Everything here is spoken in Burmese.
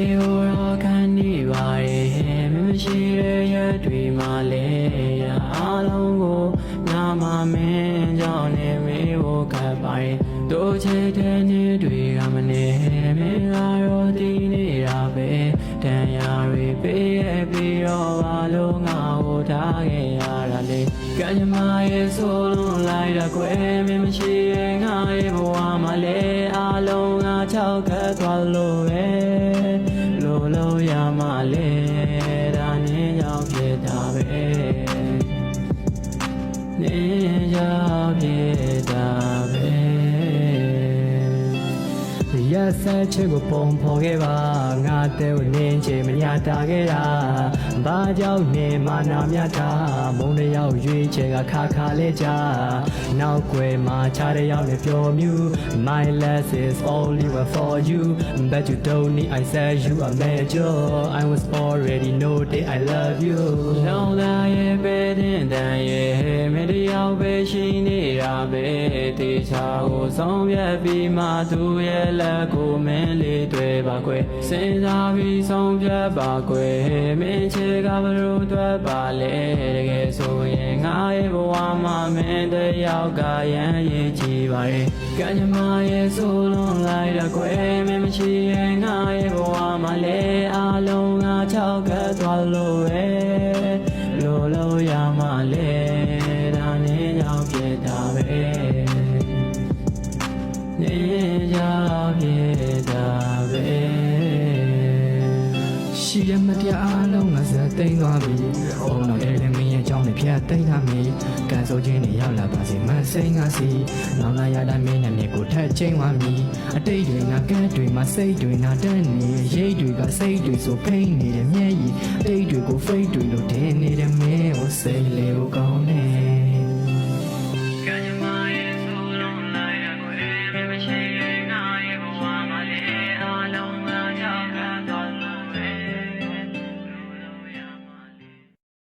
အေဟိုရောခံနေပါရဲ့မမရှိတဲ့ရတွေမှလည်းအားလုံးကိုနာမမင်းကြောင့်နေမေးဖို့ခက်ပါရဲ့တို့ချစ်တဲ့နေ့တွေကမနေမင်းကတော့ဒီနေတာပဲတန်ရာတွေပေးရပြီးတော့ဘာလို့ငါ့ကိုထားခဲ့ရတာလဲကံကြမ္မာရဲ့ဆိုလုံးလိုက်တော့ကွယ်မင်းမရှိရဲ့ငါရဲ့ဘဝမှာလည်းအားလုံးငါချောက်ခတ်သွားလို့ပဲလို့ရမှလဲဒါနဲ့ရောက်ဖြစ်တာပဲနေရောက်ဖြစ်တာပဲရဆက်ချစ်ကိုပုံဖော်ခဲ့ပါငါတဲ့ကိုနင်းချင်မညာတာခဲ့တာဘာကြောင့်နေမနာမြတ်တာမုံတယောက်ရွေးချယ်ကခါလေးကြနောက်ွယ်မှာချတဲ့ရောက်နေပြောမြူ My last is only one for you but you don't need I said you are major I was already know that I love you လောင်လာရဲ့ပဲတဲ့တန်ရဲ့မင်းတယောက်ပဲရှိနေတာပဲတေချာကိုဆောင်ပြပြီးမှသူရဲ့လက်ကိုမင်းလေးတွေ့ပါကွယ်စဉ်းစားပြီးဆောင်ပြပါကွယ်မင်းချေကဘလို့တွေ့ပါလေတကယ်ဆိုရင်ငါရဲ့ဘဝမှာမင်းတယောက်ကရမ်းရည်ကြည်ပါရဲ့ကံကြမ္မာရဲ့ဆိုလုံးလိုက်တော့ကွယ်မင်းမရှိရင်ငါရဲ့ဘဝမှာလည်းအားလုံးငါချောက်ကပ်သွားလို့ပဲလို့ရမှလဲဒါနဲ့ရောက်ဖြစ်တာပဲနေရောက်ဖြစ်တာပဲရှိရမတရားအားလုံးငါစသိမ်းသွားပြီဘုံတော်တဲ့လည်းမင်းရဲ့ကြောင်းနဲ့ဖျက်သိမ်းထားမိကံဆိုခြင်းနဲ့ရောက်လာပါစေမစိမ်းငါစီနောင်လာရတဲ့မင်းနဲ့မြေကိုထက်ချင်းသွားပြီအတိတ်တွေငါကဲတွေမှာစိတ်တွေနာတက်နေရိတ်တွေကစိတ်တွေဆိုဖိနေတယ်မျက်ရည်အတိတ်တွေကိုဖိတ်တွေလို့ထင်နေတယ်မင်းကိုစိတ်လေးကိုကောင်းနေ